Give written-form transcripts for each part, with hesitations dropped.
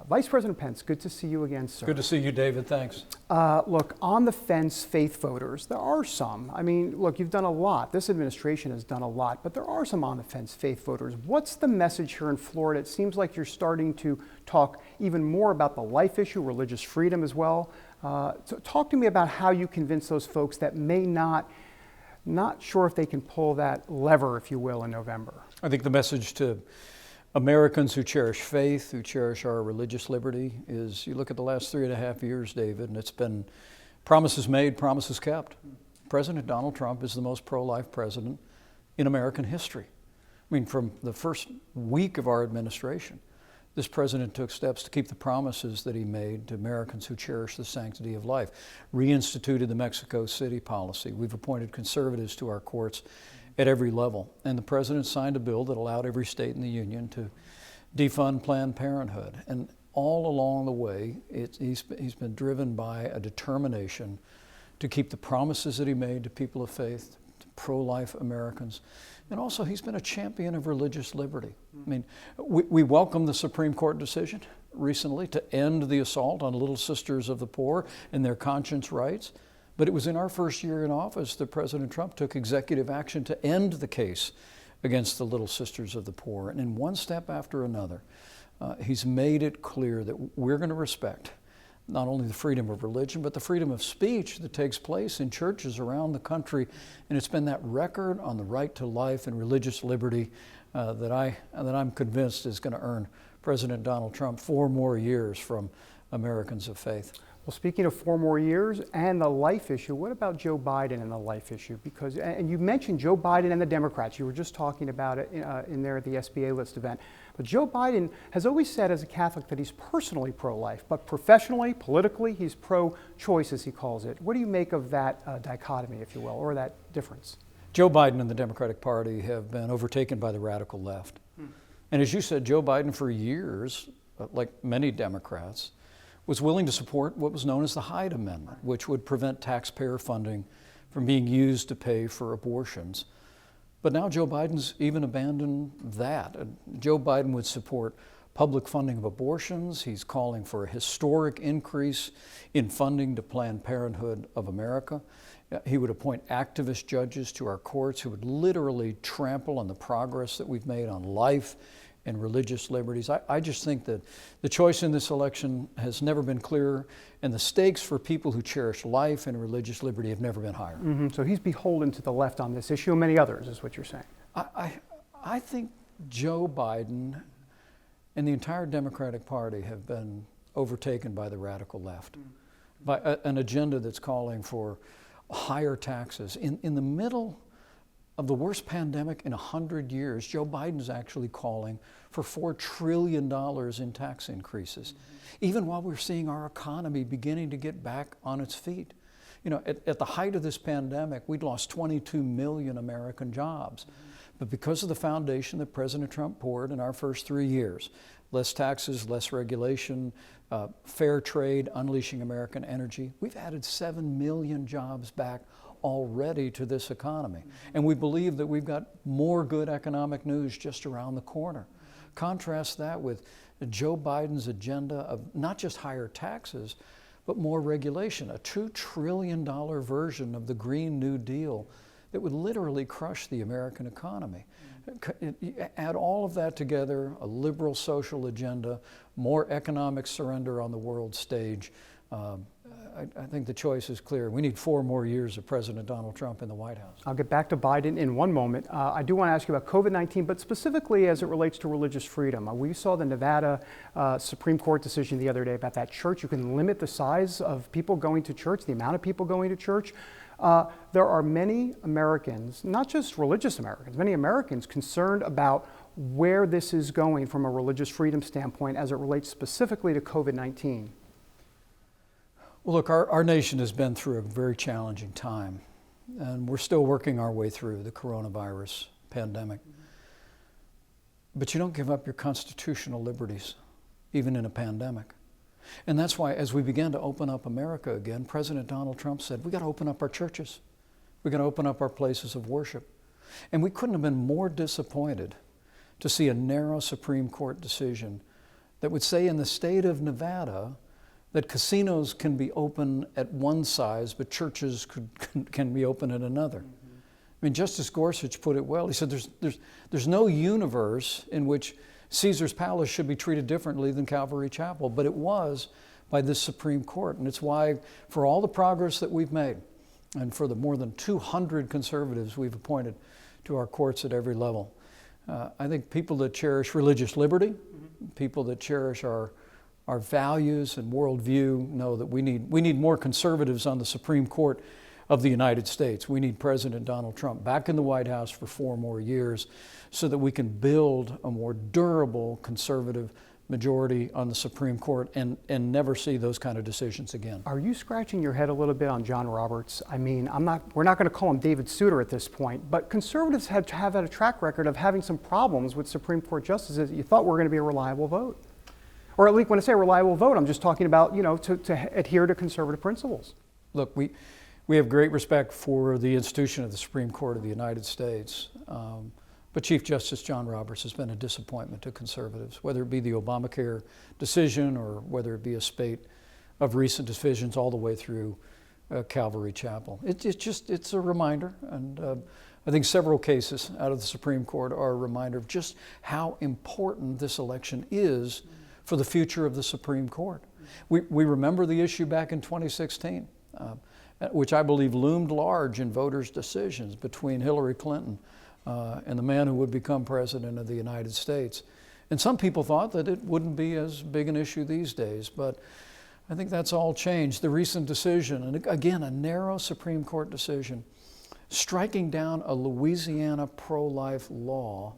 Vice President Pence, good to see you again, sir. Good to see you, David. Thanks. Look, on the fence faith voters, there are some. I mean, look, you've done a lot. This administration has done a lot, but there are some on the fence faith voters. What's the message here in Florida? It seems like you're starting to talk even more about the life issue, religious freedom as well. So talk to me about how you convince those folks that may not sure if they can pull that lever, if you will, in November. I think the message to Americans who cherish faith, who cherish our religious liberty, is you look at the last 3.5 years, David, and it's been promises made, promises kept. President Donald Trump is the most pro-life president in American history. I mean, from the first week of our administration, this president took steps to keep the promises that he made to Americans who cherish the sanctity of life, reinstituted the Mexico City policy. We've appointed conservatives to our courts at every level. And the president signed a bill that allowed every state in the union to defund Planned Parenthood. And all along the way, he's been driven by a determination to keep the promises that he made to people of faith, to pro-life Americans. And also, he's been a champion of religious liberty. I mean, we welcome the Supreme Court decision recently to end the assault on Little Sisters of the Poor and their conscience rights. But it was in our first year in office that President Trump took executive action to end the case against the Little Sisters of the Poor. And in one step after another, he's made it clear that we're going to respect not only the freedom of religion, but the freedom of speech that takes place in churches around the country. And it's been that record on the right to life and religious liberty that I'm convinced is going to earn President Donald Trump 4 more years from Americans of faith. Well, speaking of 4 more years and the life issue, what about Joe Biden and the life issue? Because, and you mentioned Joe Biden and the Democrats. You were just talking about it in there at the SBA List event. But Joe Biden has always said as a Catholic that he's personally pro-life, but professionally, politically, he's pro-choice, as he calls it. What do you make of that dichotomy, if you will, or that difference? Joe Biden and the Democratic Party have been overtaken by the radical left. And as you said, Joe Biden for years, like many Democrats, was willing to support what was known as the Hyde Amendment, which would prevent taxpayer funding from being used to pay for abortions. But now Joe Biden's even abandoned that. Joe Biden would support public funding of abortions. He's calling for a historic increase in funding to Planned Parenthood of America. He would appoint activist judges to our courts who would literally trample on the progress that we've made on life and religious liberties. I just think that the choice in this election has never been clearer, and the stakes for people who cherish life and religious liberty have never been higher. So he's beholden to the left on this issue, and many others, is what you're saying. I think Joe Biden and the entire Democratic Party have been overtaken by the radical left, by an agenda that's calling for higher taxes. In the middle of the worst pandemic in 100 years, Joe Biden's actually calling for $4 trillion in tax increases, even while we're seeing our economy beginning to get back on its feet. You know, at the height of this pandemic, we'd lost 22 million American jobs. But because of the foundation that President Trump poured in our first 3 years, less taxes, less regulation, fair trade, unleashing American energy, we've added 7 million jobs back already to this economy. And we believe that we've got more good economic news just around the corner. Contrast that with Joe Biden's agenda of not just higher taxes, but more regulation, a $2 trillion version of the Green New Deal that would literally crush the American economy. Add all of that together, a liberal social agenda, more economic surrender on the world stage. I think the choice is clear. We need 4 more years of President Donald Trump in the White House. I'll get back to Biden in one moment. I do want to ask you about COVID-19, but specifically as it relates to religious freedom. We saw the Nevada Supreme Court decision the other day about that church. You can limit the size of people going to church, the amount of people going to church. There are many Americans, not just religious Americans, many Americans concerned about where this is going from a religious freedom standpoint as it relates specifically to COVID-19. Well, look, our nation has been through a very challenging time, and we're still working our way through the coronavirus pandemic. But you don't give up your constitutional liberties, even in a pandemic. And that's why, as we began to open up America again, President Donald Trump said, we got to open up our churches. We got to open up our places of worship. And we couldn't have been more disappointed to see a narrow Supreme Court decision that would say in the state of Nevada that casinos can be open at one size, but churches can be open at another. I mean, Justice Gorsuch put it well. He said there's no universe in which Caesar's Palace should be treated differently than Calvary Chapel, but it was by this Supreme Court. And it's why, for all the progress that we've made, and for the more than 200 conservatives we've appointed to our courts at every level, I think people that cherish religious liberty, people that cherish our values and worldview know that we need more conservatives on the Supreme Court of the United States. We need President Donald Trump back in the White House for 4 more years so that we can build a more durable conservative majority on the Supreme Court and never see those kind of decisions again. Are you scratching your head a little bit on John Roberts? I mean, we're not going to call him David Souter at this point, but conservatives have had a track record of having some problems with Supreme Court justices that you thought were going to be a reliable vote. Or at least when I say reliable vote, I'm just talking about, to adhere to conservative principles. Look, we have great respect for the institution of the Supreme Court of the United States. But Chief Justice John Roberts has been a disappointment to conservatives, whether it be the Obamacare decision or whether it be a spate of recent decisions all the way through Calvary Chapel. It's a reminder, and I think several cases out of the Supreme Court are a reminder of just how important this election is for the future of the Supreme Court. We remember the issue back in 2016, which I believe loomed large in voters' decisions between Hillary Clinton and the man who would become president of the United States. And some people thought that it wouldn't be as big an issue these days, but I think that's all changed. The recent decision, and again, a narrow Supreme Court decision, striking down a Louisiana pro-life law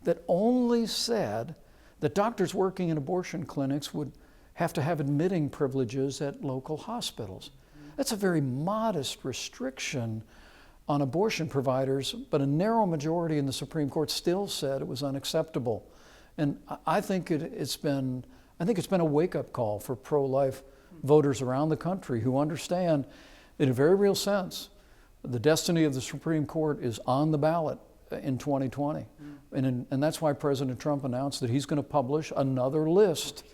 that only said that doctors working in abortion clinics would have to have admitting privileges at local hospitals. That's a very modest restriction on abortion providers, but a narrow majority in the Supreme Court still said it was unacceptable. And I think it's been a wake-up call for pro-life voters around the country who understand, in a very real sense, the destiny of the Supreme Court is on the ballot in 2020. And that's why President Trump announced that he's going to publish another list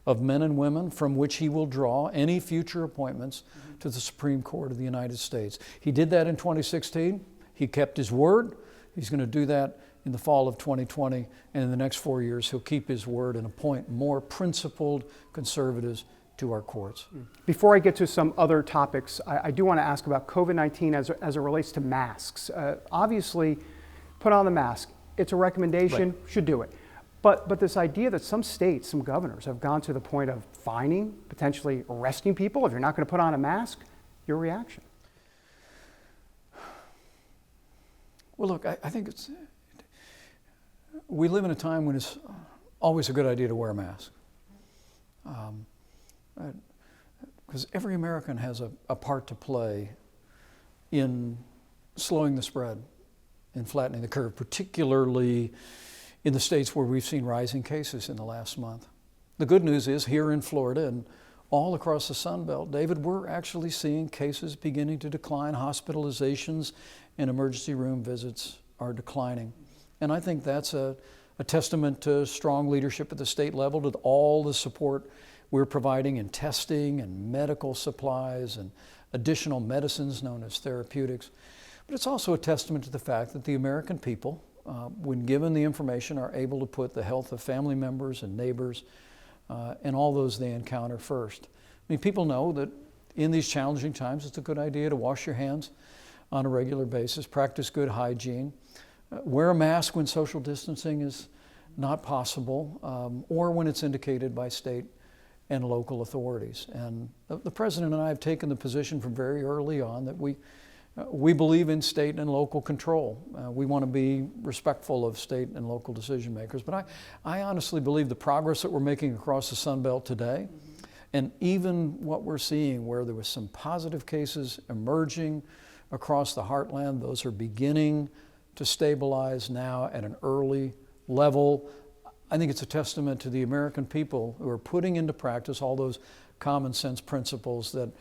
of men and women from which he will draw any future appointments to the Supreme Court of the United States. He did that in 2016. He kept his word. He's going to do that in the fall of 2020. And in the next 4 years, he'll keep his word and appoint more principled conservatives to our courts. Before I get to some other topics, I do want to ask about COVID-19 as it relates to masks. Obviously, put on the mask. It's a recommendation, right. Should do it. But this idea that some states, some governors have gone to the point of fining, potentially arresting people if you're not going to put on a mask, your reaction? Well, look, I think we live in a time when it's always a good idea to wear a mask. Because every American has a part to play in slowing the spread, in flattening the curve, particularly in the states where we've seen rising cases in the last month. The good news is here in Florida and all across the Sun Belt, David, we're actually seeing cases beginning to decline. Hospitalizations and emergency room visits are declining. And I think that's a testament to strong leadership at the state level, to all the support we're providing in testing and medical supplies and additional medicines known as therapeutics. But it's also a testament to the fact that the American people, when given the information, are able to put the health of family members and neighbors and all those they encounter first. I mean, people know that in these challenging times, it's a good idea to wash your hands on a regular basis, practice good hygiene, wear a mask when social distancing is not possible, or when it's indicated by state and local authorities. And the President and I have taken the position from very early on that we believe in state and local control. We want to be respectful of state and local decision makers. But I honestly believe the progress that we're making across the Sun Belt today, and even what we're seeing where there was some positive cases emerging across the heartland, those are beginning to stabilize now at an early level. I think it's a testament to the American people who are putting into practice all those common sense principles that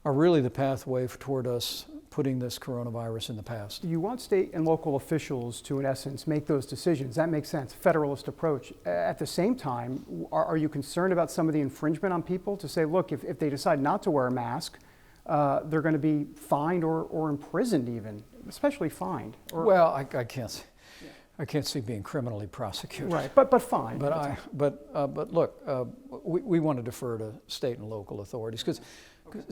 are really the pathway toward us putting this coronavirus in the past. You want state and local officials to, in essence, make those decisions. That makes sense. Federalist approach. At the same time, are you concerned about some of the infringement on people to say, look, if they decide not to wear a mask, they're going to be fined or imprisoned even, especially fined? Well, I can't see being criminally prosecuted. Right, but fine. But look, we want to defer to state and local authorities because,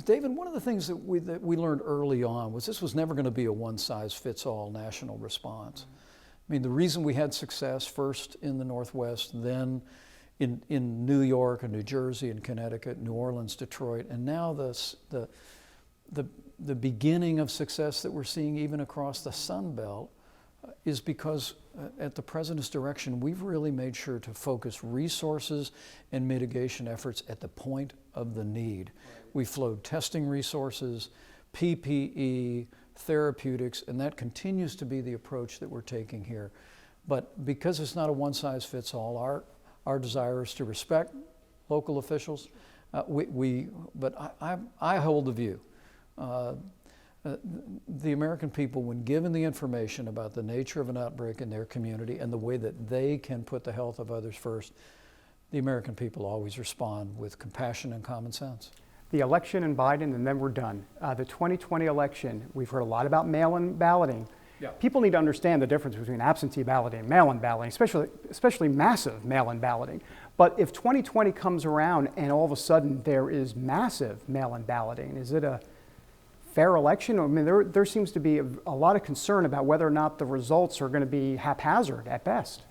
David, one of the things that we learned early on was this was never going to be a one-size-fits-all national response. I mean, the reason we had success first in the Northwest, then in New York and New Jersey and Connecticut, New Orleans, Detroit, and now the beginning of success that we're seeing even across the Sun Belt is because at the President's direction, we've really made sure to focus resources and mitigation efforts at the point of the need. We flowed testing resources, PPE, therapeutics, and that continues to be the approach that we're taking here. But because it's not a one-size-fits-all, our desire is to respect local officials. But I hold the view. The American people, when given the information about the nature of an outbreak in their community and the way that they can put the health of others first, the American people always respond with compassion and common sense. The election in Biden, and then we're done. The 2020 election, we've heard a lot about mail-in balloting. Yeah. People need to understand the difference between absentee balloting and mail-in balloting, especially massive mail-in balloting. But if 2020 comes around and all of a sudden there is massive mail-in balloting, is it a fair election? I mean, there seems to be a lot of concern about whether or not the results are going to be haphazard at best.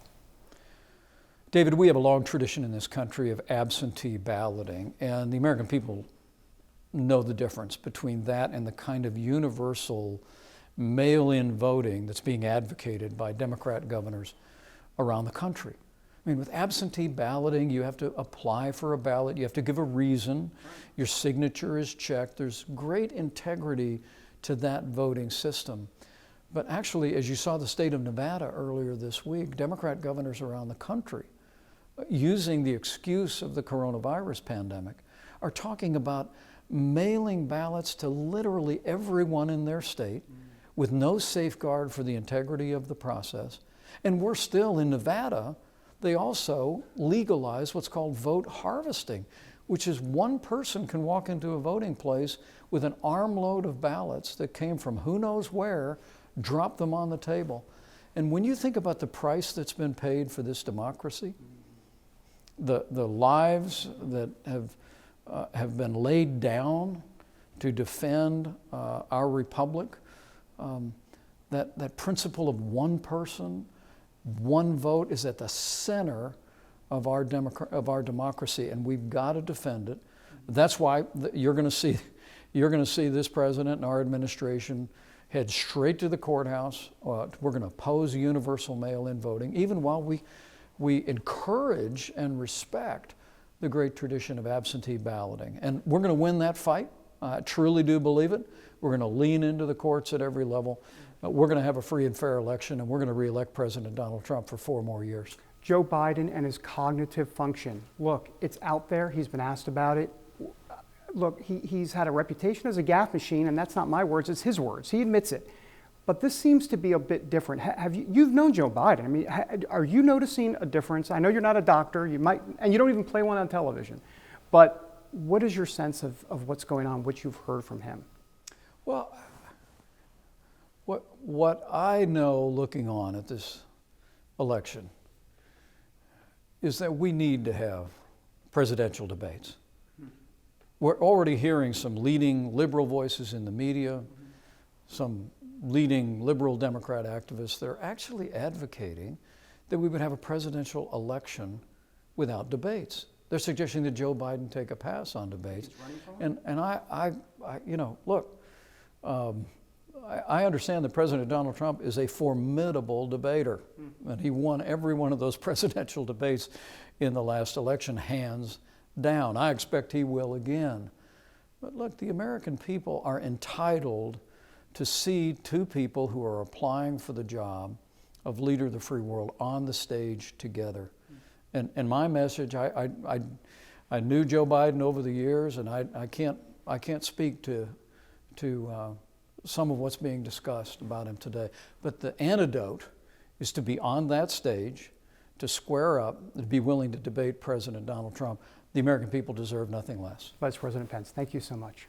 David, we have a long tradition in this country of absentee balloting, and the American people know the difference between that and the kind of universal mail-in voting that's being advocated by Democrat governors around the country. I mean, with absentee balloting, you have to apply for a ballot, you have to give a reason, your signature is checked. There's great integrity to that voting system. But actually, as you saw the state of Nevada earlier this week, Democrat governors around the country, using the excuse of the coronavirus pandemic, are talking about mailing ballots to literally everyone in their state with no safeguard for the integrity of the process. And we're still in Nevada. They also legalize what's called vote harvesting, which is one person can walk into a voting place with an armload of ballots that came from who knows where, drop them on the table. And when you think about the price that's been paid for this democracy, the lives that have been laid down to defend our republic, that principle of one person, one vote is at the center of our democracy, and we've got to defend it. That's why you're going to see this president and our administration head straight to the courthouse. We're going to oppose universal mail-in voting, even while we encourage and respect the great tradition of absentee balloting. And we're going to win that fight. I truly do believe it. We're going to lean into the courts at every level. We're going to have a free and fair election, and we're going to re-elect President Donald Trump for 4 more years. Joe Biden and his cognitive function. Look, it's out there. He's been asked about it. Look, he's had a reputation as a gaffe machine, and that's not my words, it's his words. He admits it. But this seems to be a bit different. You've known Joe Biden. I mean, are you noticing a difference? I know you're not a doctor, you might, and you don't even play one on television. But what is your sense of what's going on, what you've heard from him? Well, what I know looking on at this election is that we need to have presidential debates. We're already hearing some leading liberal voices in the media, some leading liberal Democrat activists that are actually advocating that we would have a presidential election without debates. They're suggesting that Joe Biden take a pass on debates. And I you know, look, I understand that President Donald Trump is a formidable debater, and he won every one of those presidential debates in the last election, hands down. I expect he will again. But look, the American people are entitled to see 2 people who are applying for the job of leader of the free world on the stage together. And my message, I knew Joe Biden over the years, and I can't speak to some of what's being discussed about him today. But the antidote is to be on that stage, to square up, to be willing to debate President Donald Trump. The American people deserve nothing less. Vice President Pence, thank you so much.